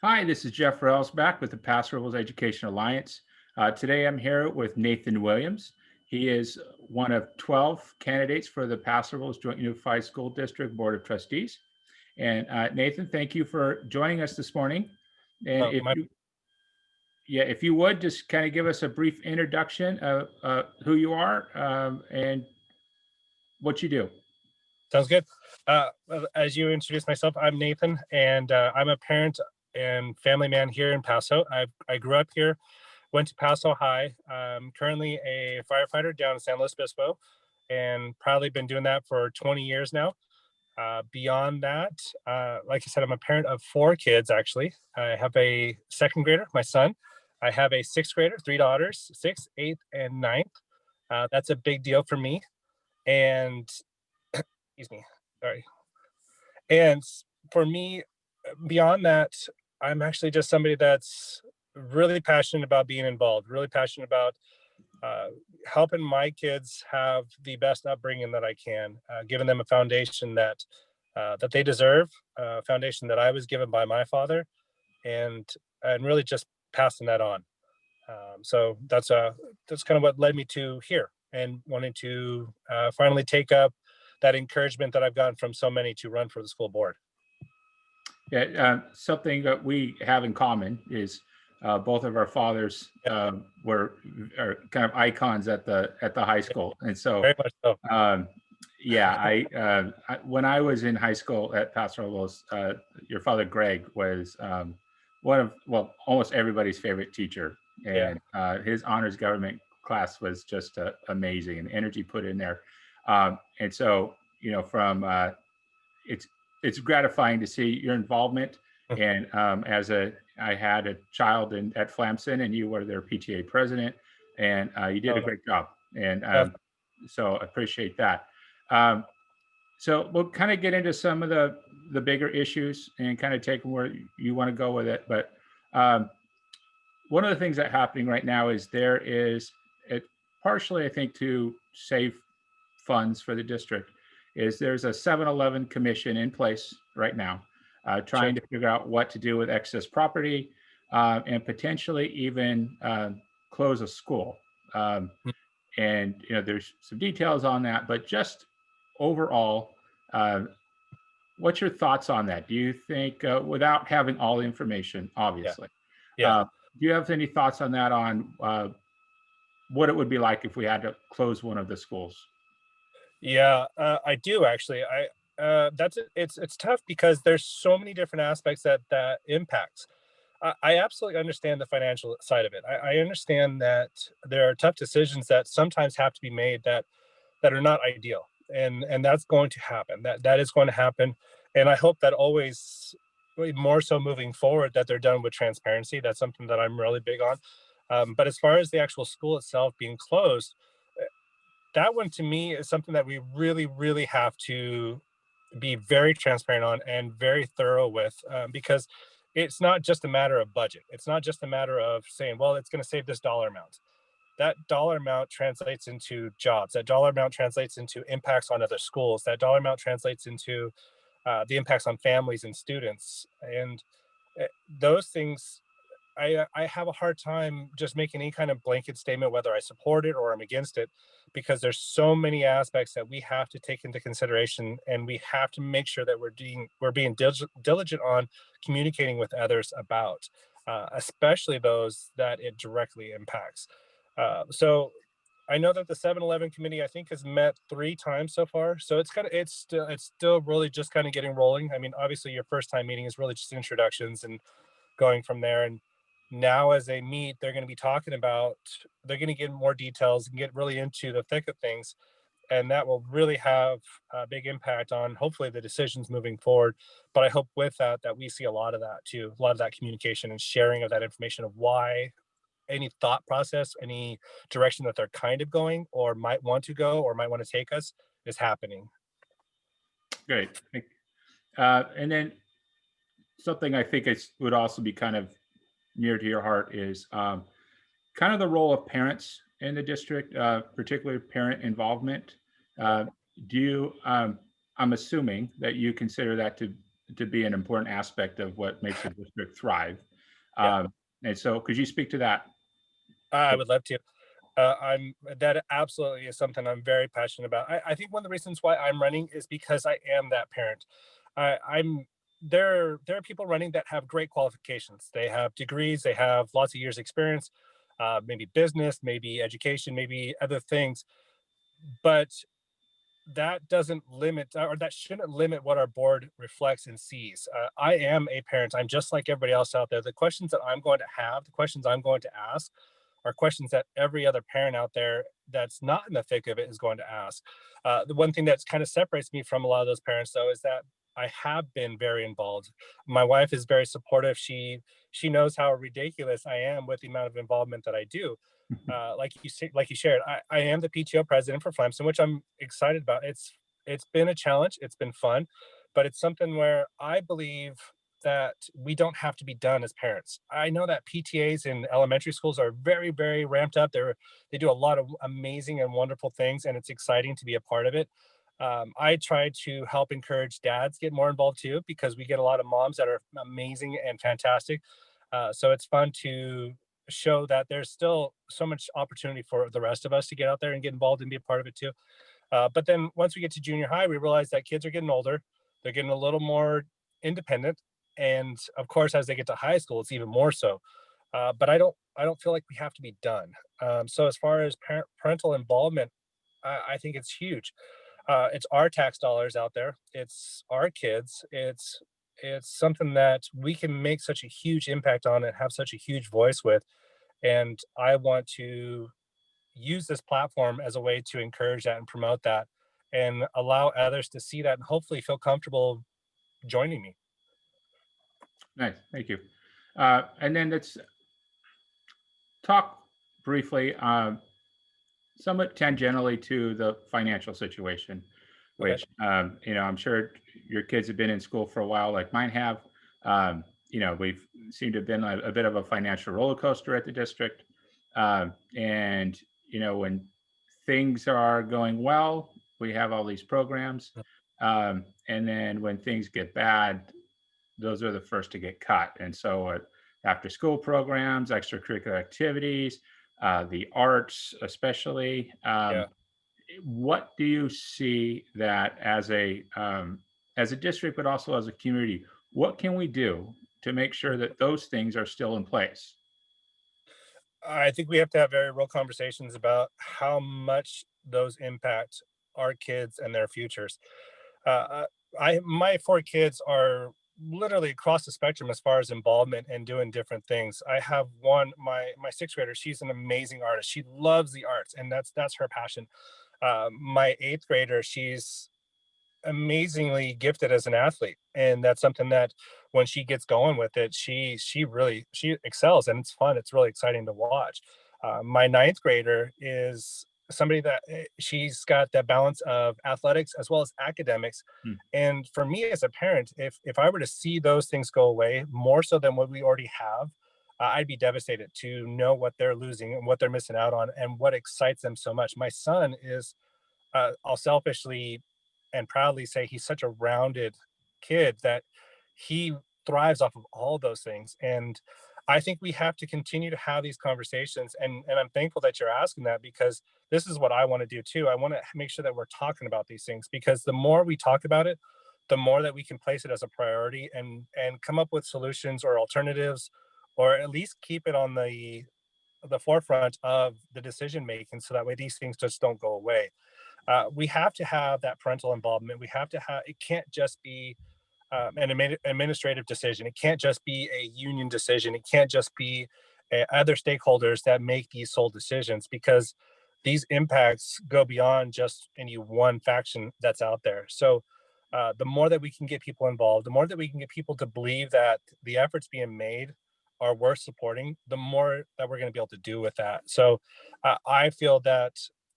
Hi, this is Jeff Rels back with the Pass Rules Education Alliance. Today I'm here with Nathan Williams. He is one of 12 candidates for the Pass Rules Joint Unified School District Board of Trustees. And Nathan, thank you for joining us this morning. And Oh, my if you would just kind of give us a brief introduction of who you are and what you do. sounds good. As you introduced myself, I'm Nathan, and I'm a parent and family man here in Paso. I grew up here, went to Paso High. I'm currently a firefighter down in San Luis Obispo, and probably been doing that for 20 years now. Beyond that, like I said, I'm a parent of four kids. Actually, I have a second grader, my son. I have a sixth grader, three daughters, sixth, eighth, and ninth. That's a big deal for me. And excuse me, sorry. And for me, beyond that, I'm actually just somebody that's really passionate about being involved, really passionate about uh, helping my kids have the best upbringing that I can, giving them a foundation that they deserve, a foundation that I was given by my father, and really just passing that on. So that's kind of what led me to here and wanting to finally take up that encouragement that I've gotten from so many to run for the school board. Yeah, something that we have in common is both of our fathers Yeah, were are kind of icons at the high yeah, school, and so very much so. um, yeah, when I was in high school at Paso Robles, your father Greg was one of almost everybody's favorite teacher, Yeah, and his honors government class was just amazing, and the energy put in there, and so from it's it's gratifying to see your involvement. mm, And I had a child at Flamson, and you were their PTA president, and you did a totally. great job. And Uh, so I appreciate that. Um, so we'll kind of get into some of the bigger issues and kind of take them where you want to go with it. But um, one of the things that's happening right now is there is it partially, I think, to save funds for the district, is there's a 7-Eleven commission in place right now, sure. trying to figure out what to do with excess property and potentially even close a school. Um, Mm, and there's some details on that, but just overall, uh, what's your thoughts on that? Do you think, without having all the information, yeah, obviously, yeah. uh, do you have any thoughts on that, on what it would be like if we had to close one of the schools? Yeah, I do actually. It's tough because there's so many different aspects that impacts. I absolutely understand the financial side of it. I understand that there are tough decisions that sometimes have to be made that are not ideal, and that's going to happen. That is going to happen, and I hope that always, more so moving forward, that they're done with transparency. That's something that I'm really big on. But as far as the actual school itself being closed, that one to me is something that we really, really have to be very transparent on and very thorough with, because it's not just a matter of budget. It's not just a matter of saying, well, it's going to save this dollar amount. That dollar amount translates into jobs. That dollar amount translates into impacts on other schools. That dollar amount translates into the impacts on families and students. And those things, I have a hard time just making any kind of blanket statement whether I support it or I'm against it, because there's so many aspects that we have to take into consideration, and we have to make sure that we're being diligent on communicating with others about, especially those that it directly impacts. So I know that the 7-Eleven committee, I think, has met three times so far. So it's still really just kind of getting rolling. I mean, obviously, your first time meeting is really just introductions and going from there. And now, as they meet, they're going to be talking about, they're going to get more details and get really into the thick of things. And that will really have a big impact on hopefully the decisions moving forward. But I hope with that we see a lot of that too, a lot of that communication and sharing of that information of why any thought process, any direction that they're kind of going or might want to go or might want to take us is happening. Great. And then something I think is would also be kind of near to your heart is kind of the role of parents in the district, particularly parent involvement. Yeah. Uh, do you? I'm assuming that you consider that to to be an important aspect of what makes a district thrive. Yeah, Um, and so could you speak to that? I would love to. I'm that absolutely is something I'm very passionate about. I think one of the reasons why I'm running is because I am that parent. I'm there are people running that have great qualifications. They have degrees, they have lots of years experience, maybe business, maybe education, maybe other things. But that doesn't limit, or that shouldn't limit what our board reflects and sees. I am a parent. I'm just like everybody else out there. The questions that I'm going to have, the questions I'm going to ask, are questions that every other parent out there that's not in the thick of it is going to ask. The one thing that kind of separates me from a lot of those parents, though, is that I have been very involved. My wife is very supportive. She knows how ridiculous I am with the amount of involvement that I do. Like you shared, I am the PTO president for Flamson, which I'm excited about. It's been a challenge. It's been fun, but it's something where I believe that we don't have to be done as parents. I know that PTAs in elementary schools are very, very ramped up. They do a lot of amazing and wonderful things, and it's exciting to be a part of it. I try to help encourage dads get more involved too, because we get a lot of moms that are amazing and fantastic. So it's fun to show that there's still so much opportunity for the rest of us to get out there and get involved and be a part of it too. But then once we get to junior high, we realize that kids are getting older. They're getting a little more independent, and of course, as they get to high school, it's even more so. But I don't feel like we have to be done. So as far as parental involvement, I think it's huge. It's our tax dollars out there. It's our kids. It's something that we can make such a huge impact on and have such a huge voice with. And I want to use this platform as a way to encourage that and promote that and allow others to see that and hopefully feel comfortable joining me. Nice, thank you. And then let's talk briefly, somewhat tangentially to the financial situation, Okay. which I'm sure your kids have been in school for a while, like mine have. We've seemed to have been a bit of a financial roller coaster at the district, and when things are going well, we have all these programs, and then when things get bad, those are the first to get cut. And so, after school programs, extracurricular activities, the arts, especially. Yeah. What do you see that as a district, but also as a community? What can we do to make sure that those things are still in place? I think we have to have very real conversations about how much those impact our kids and their futures. Uh, my four kids are literally across the spectrum as far as involvement and doing different things. I have one, my sixth grader. She's an amazing artist. She loves the arts, and that's her passion. My eighth grader, she's amazingly gifted as an athlete, and that's something that when she gets going with it, she excels, and it's fun. It's really exciting to watch. My ninth grader is somebody that she's got that balance of athletics as well as academics. Hmm. And for me as a parent, if I were to see those things go away more so than what we already have, I'd be devastated to know what they're losing and what they're missing out on and what excites them so much. My son is, I'll selfishly and proudly say he's such a rounded kid that he thrives off of all those things. And I think we have to continue to have these conversations. And I'm thankful that you're asking that, because this is what I want to do too. I want to make sure that we're talking about these things, because the more we talk about it, the more that we can place it as a priority and come up with solutions or alternatives, or at least keep it on the forefront of the decision making, so that way these things just don't go away. We have to have that parental involvement. We have to have, it can't just be an administrative decision. It can't just be a union decision. It can't just be other stakeholders that make these sole decisions, because these impacts go beyond just any one faction that's out there. So the more that we can get people involved, the more that we can get people to believe that the efforts being made are worth supporting, the more that we're going to be able to do with that. So I feel that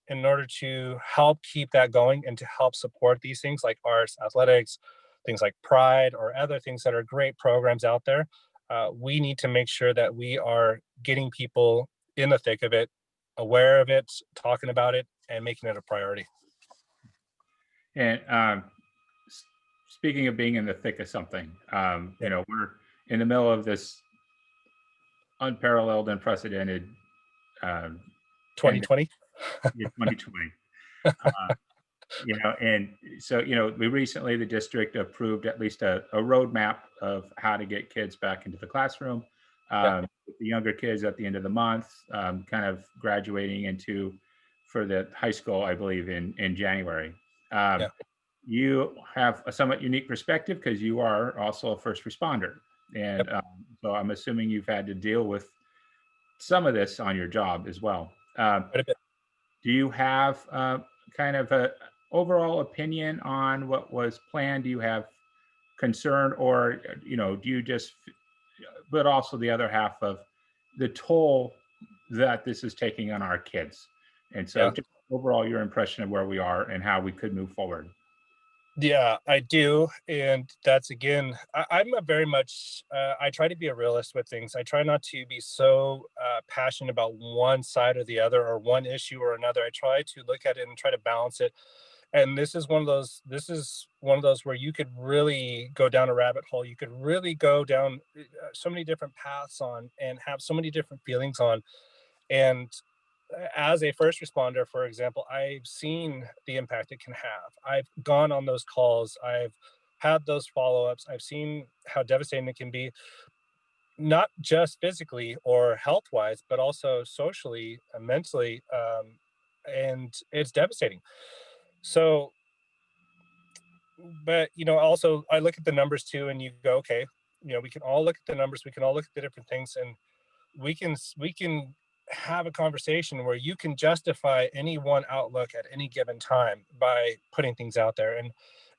in order to help keep that going and to help support these things like arts, athletics, things like Pride, or other things that are great programs out there, we need to make sure that we are getting people in the thick of it, aware of it, talking about it, and making it a priority. And speaking of being in the thick of something, Yeah. we're in the middle of this unparalleled, unprecedented um, pandemic 2020. in 2020. And so, we recently, the district approved at least a roadmap of how to get kids back into the classroom. Yeah. With the younger kids at the end of the month, kind of graduating into for the high school, I believe in January. Um, Yeah. you have a somewhat unique perspective because you are also a first responder, and Yep. so I'm assuming you've had to deal with some of this on your job as well. Quite a bit. Do you have kind of a overall opinion on what was planned? Do you have concern, or do you just? But also the other half of the toll that this is taking on our kids, and so Yeah. just overall your impression of where we are and how we could move forward. Yeah, I do. And that's again, I'm a very much, I try to be a realist with things. I try not to be so passionate about one side or the other or one issue or another. I try to look at it and try to balance it. And this is one of those where you could really go down a rabbit hole. You could really go down so many different paths on and have so many different feelings on. And as a first responder, for example, I've seen the impact it can have. I've gone on those calls. I've had those follow-ups. I've seen how devastating it can be, not just physically or health-wise, but also socially and mentally. And it's devastating. So, but also I look at the numbers too, and you go, okay, we can all look at the numbers. We can all look at the different things, and we can have a conversation where you can justify any one outlook at any given time by putting things out there.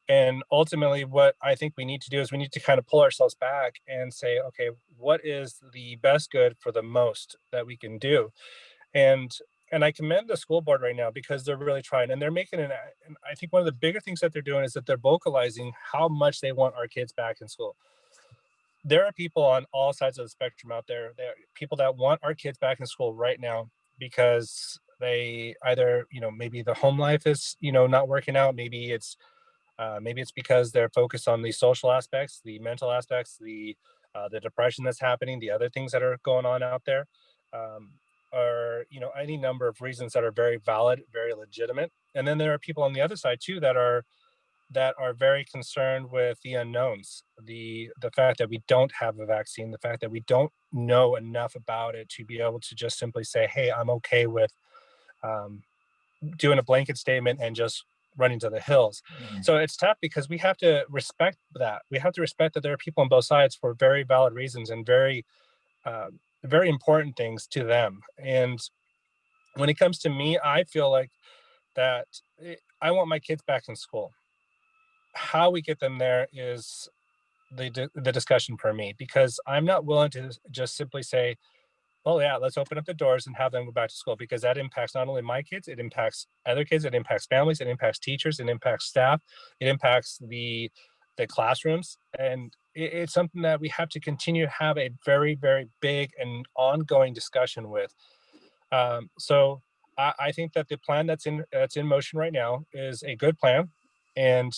And ultimately what I think we need to do is we need to kind of pull ourselves back and say, okay, what is the best good for the most that we can do? And and I commend the school board right now because they're really trying, and they're making and I think one of the bigger things that they're doing is that they're vocalizing how much they want our kids back in school. There are people on all sides of the spectrum out there. There are people that want our kids back in school right now because they either, maybe the home life is, not working out. Maybe it's because they're focused on the social aspects, the mental aspects, the depression that's happening, the other things that are going on out there, um, or any number of reasons that are very valid, very legitimate. And then there are people on the other side too that are very concerned with the unknowns, the fact that we don't have a vaccine, the fact that we don't know enough about it to be able to just simply say, "Hey, I'm okay with um, doing a blanket statement and just running to the hills." Mhm. So it's tough because we have to respect that. We have to respect that there are people on both sides for very valid reasons and very important things to them. And when it comes to me, I feel like that I want my kids back in school. How we get them there is the discussion for me, because I'm not willing to just simply say, "Oh yeah, let's open up the doors and have them go back to school," because that impacts not only my kids, it impacts other kids, it impacts families, it impacts teachers, it impacts staff, it impacts the classrooms, and it's something that we have to continue to have a very very big and ongoing discussion with. So I think that the plan that's in motion right now is a good plan, and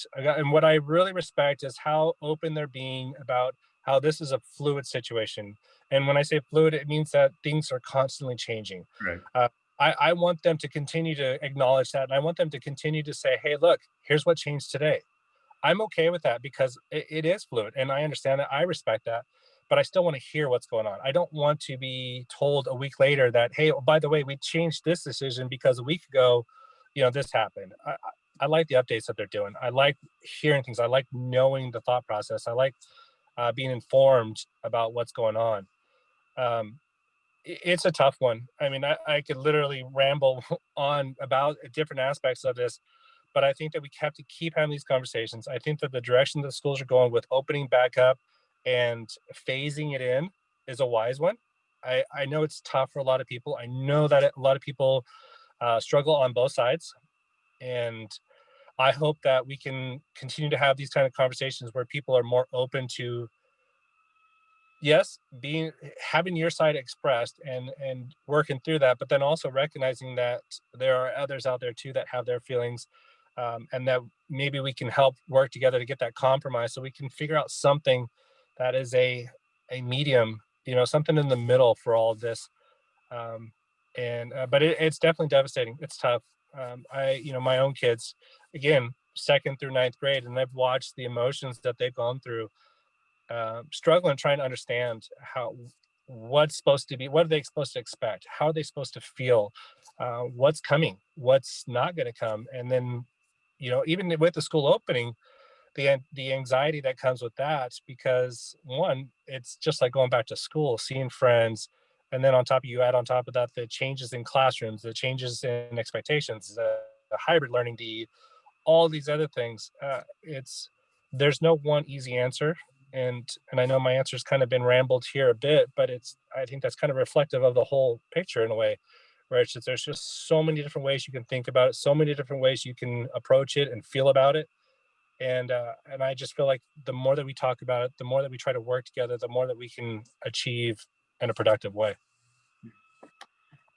what I really respect is how open they're being about how this is a fluid situation. And when I say fluid, it means that things are constantly changing. Right. Uh, I want them to continue to acknowledge that, and I want them to continue to say, "Hey, look, here's what changed today." I'm okay with that because it is fluid, and I understand that. I respect that, but I still want to hear what's going on. I don't want to be told a week later that, "Hey, oh, by the way, we changed this decision because a week ago, this happened." I like the updates that they're doing. I like hearing things. I like knowing the thought process. I like being informed about what's going on. Um, it's a tough one. I mean, I could literally ramble on about different aspects of this, but I think that we have to keep having these conversations. I think that the direction that schools are going with opening back up and phasing it in is a wise one. I know it's tough for a lot of people. I know that a lot of people struggle on both sides. And I hope that we can continue to have these kind of conversations where people are more open to, yes, being having your side expressed and working through that, but then also recognizing that there are others out there too that have their feelings, and that maybe we can help work together to get that compromise so we can figure out something that is a medium, something in the middle for all of this. um, and But it's definitely devastating. It's tough. My own kids, again, second through ninth grade, and I've watched the emotions that they've gone through, struggling trying to understand how what's supposed to be, what are they supposed to expect, how are they supposed to feel, what's coming, what's not going to come. And then, even with the school opening, the anxiety that comes with that, because one, it's just like going back to school, seeing friends, and then you add on top of that the changes in classrooms, the changes in expectations, the hybrid learning, all these other things. It's There's no one easy answer, and I know my answer's kind of been rambled here a bit, but I think that's kind of reflective of the whole picture in a way, where there's just so many different ways you can think about it, so many different ways you can approach it and feel about it. And I just feel like the more that we talk about it, the more that we try to work together, the more that we can achieve in a productive way.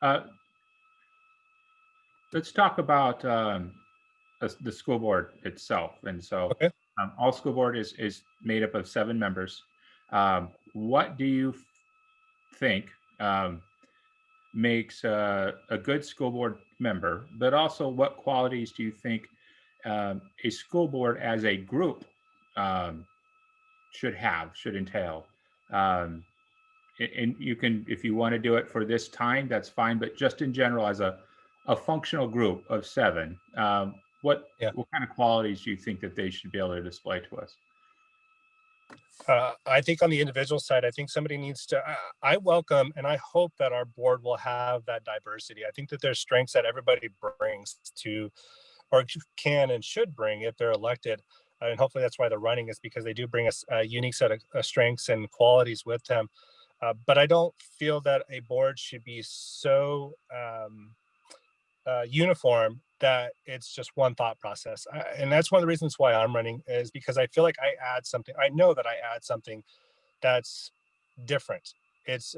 Uh, let's talk about the school board itself. And so, Okay. all school board is made up of 7 members. What do you think makes a good school board member? But also, what qualities do you think a school board as a group um, should entail? Um, and you can, if you want to do it for this time, that's fine. But just in general, as a functional group of 7, Yeah. what kind of qualities do you think that they should be able to display to us? I think on the individual side, I think somebody needs to. I welcome and I hope that our board will have that diversity. I think that there's strengths that everybody brings to, or can and should bring if they're elected. And hopefully that's why they're running, is because they do bring us a unique set of strengths and qualities with them. But I don't feel that a board should be so uniform that it's just one thought process. And that's one of the reasons why I'm running, is because I feel like I add something. I know that I add something that's different. It's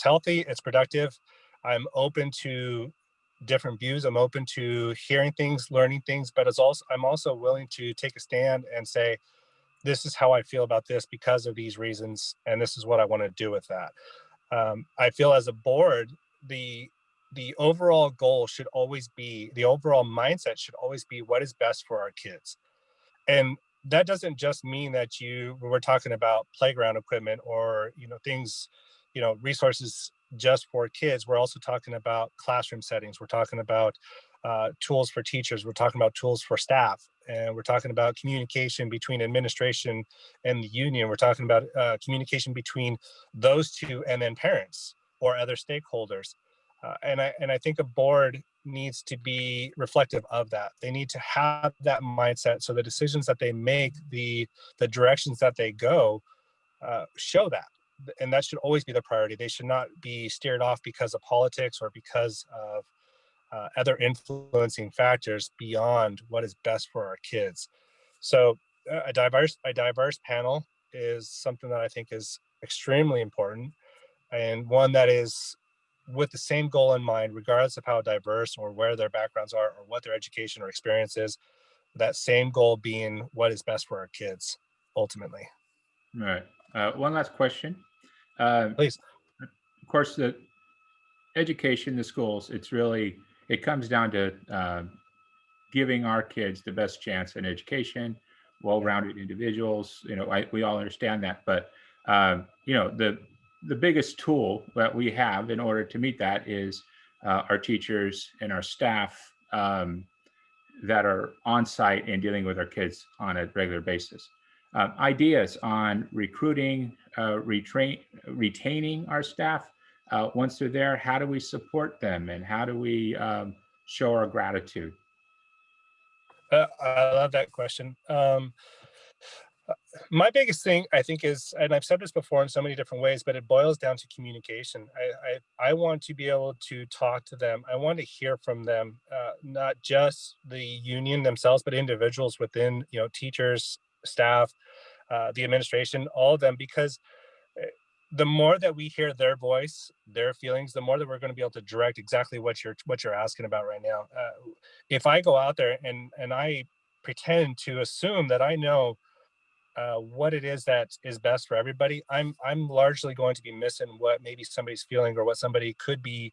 healthy. It's productive. I'm open to different views. I'm open to hearing things, learning things, but I'm also willing to take a stand and say, this is how I feel about this because of these reasons, and this is what I want to do with that. I feel as a board, the the overall goal should always be, the overall mindset should always be, what is best for our kids. And that doesn't just mean that we're talking about playground equipment or things, resources just for kids. We're also talking about classroom settings. We're talking about tools for teachers. We're talking about tools for staff, and we're talking about communication between administration and the union. We're talking about communication between those two and then parents or other stakeholders. And I think a board needs to be reflective of that. They need to have that mindset, so the decisions that they make, the directions that they go, show that. And that should always be the priority. They should not be steered off because of politics or because of other influencing factors beyond what is best for our kids. So a diverse panel is something that I think is extremely important, and one that is with the same goal in mind, regardless of how diverse or where their backgrounds are or what their education or experience is. That same goal being what is best for our kids, ultimately. All right. One last question. Uh, Please. of course, the education, the schools, it comes down to giving our kids the best chance in education, Yeah. well-rounded individuals. We all understand that, but the biggest tool that we have in order to meet that is our teachers and our staff that are on site and dealing with our kids on a regular basis. Ideas on recruiting, retaining our staff once they're there. How do we support them, and how do we show our gratitude? I love that question. My biggest thing, I think, is, and I've said this before in so many different ways, but it boils down to communication. I want to be able to talk to them. I want to hear from them, not just the union themselves, but individuals within, teachers, staff, the administration, all of them, because the more that we hear their voice, their feelings, the more that we're going to be able to direct exactly what you're asking about right now. If I go out there and I pretend to assume that I know what it is that is best for everybody, I'm largely going to be missing what maybe somebody's feeling or what somebody could be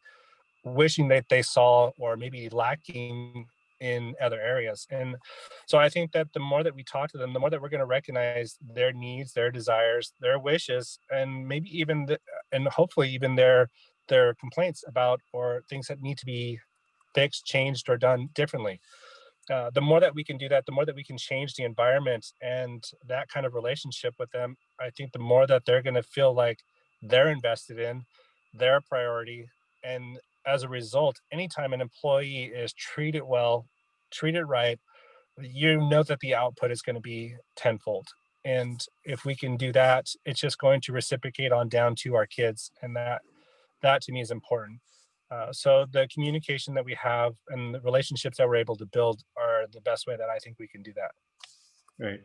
wishing that they saw or maybe lacking in other areas. And so I think that the more that we talk to them, the more that we're going to recognize their needs, their desires, their wishes, and maybe even and hopefully even their complaints about or things that need to be fixed, changed, or done differently. The more that we can do that, the more that we can change the environment and that kind of relationship with them, I think the more that they're going to feel like they're invested in, their priority. And as a result, anytime an employee is treated well, treated right, you know that the output is going to be tenfold. And if we can do that, it's just going to reciprocate on down to our kids. And that to me is important. So the communication that we have and the relationships that we're able to build are the best way that I think we can do that. Right.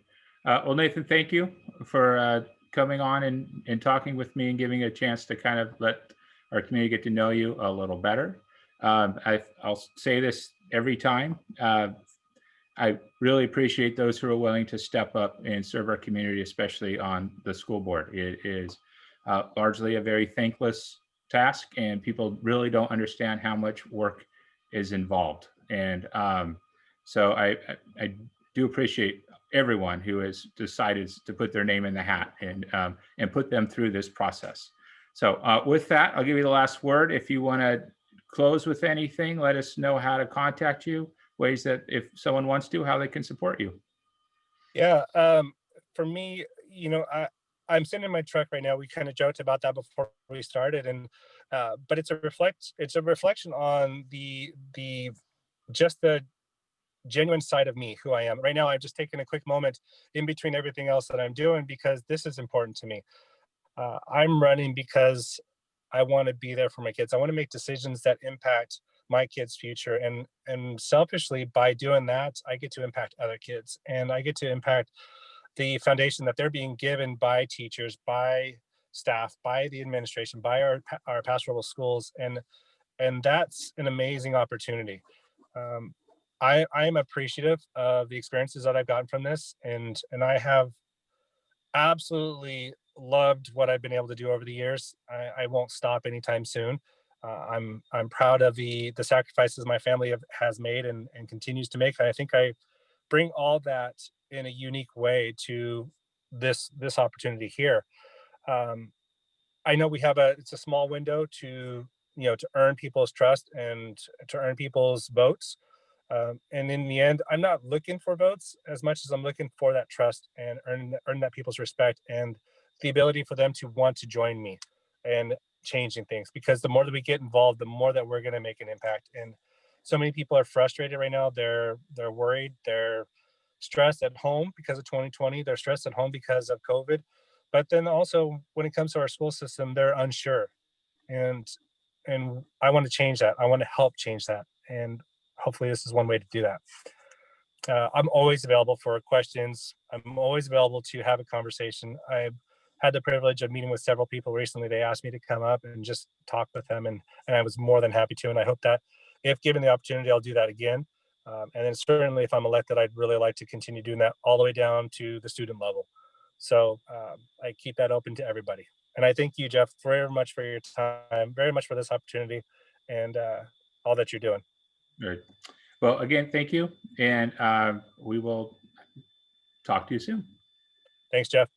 Well, Nathan, thank you for coming on and talking with me and giving a chance to kind of let our community get to know you a little better. I'll say this every time. I really appreciate those who are willing to step up and serve our community, especially on the school board. It is largely a very thankless task, and people really don't understand how much work is involved. And so I do appreciate everyone who has decided to put their name in the hat and put them through this process. So with that, I'll give you the last word. If you want to close with anything, let us know how to contact you, ways that if someone wants to, how they can support you. Yeah. For me, I'm sitting in my truck right now. We kind of joked about that before we started, and but it's a reflection on the just the genuine side of me, who I am. Right now, I've just taken a quick moment in between everything else that I'm doing because this is important to me. I'm running because I want to be there for my kids. I want to make decisions that impact my kids' future, and selfishly, by doing that, I get to impact other kids, and I get to impact the foundation that they're being given by teachers, by staff, by the administration, by our pastoral schools, and that's an amazing opportunity. Um, I am appreciative of the experiences that I've gotten from this, and I have absolutely loved what I've been able to do over the years. I won't stop anytime soon. I'm proud of the sacrifices my family has made and continues to make. I think I bring all that in a unique way to this opportunity here. Um, I know we have it's a small window to to earn people's trust and to earn people's votes. And in the end, I'm not looking for votes as much as I'm looking for that trust and earn that people's respect and the ability for them to want to join me and changing things. Because the more that we get involved, the more that we're going to make an impact. And so many people are frustrated right now. They're worried. They're stressed at home because of 2020. They're stressed at home because of COVID. But then also when it comes to our school system, they're unsure. And I want to change that. I want to help change that. And hopefully this is one way to do that. I'm always available for questions. I'm always available to have a conversation. I've had the privilege of meeting with several people recently. They asked me to come up and just talk with them, and I was more than happy to. And I hope that if given the opportunity, I'll do that again. And then certainly, if I'm elected, I'd really like to continue doing that all the way down to the student level. So I keep that open to everybody. And I thank you, Jeff, very much for your time, very much for this opportunity, and all that you're doing. Right. Well, again, thank you. And we will talk to you soon. Thanks, Jeff.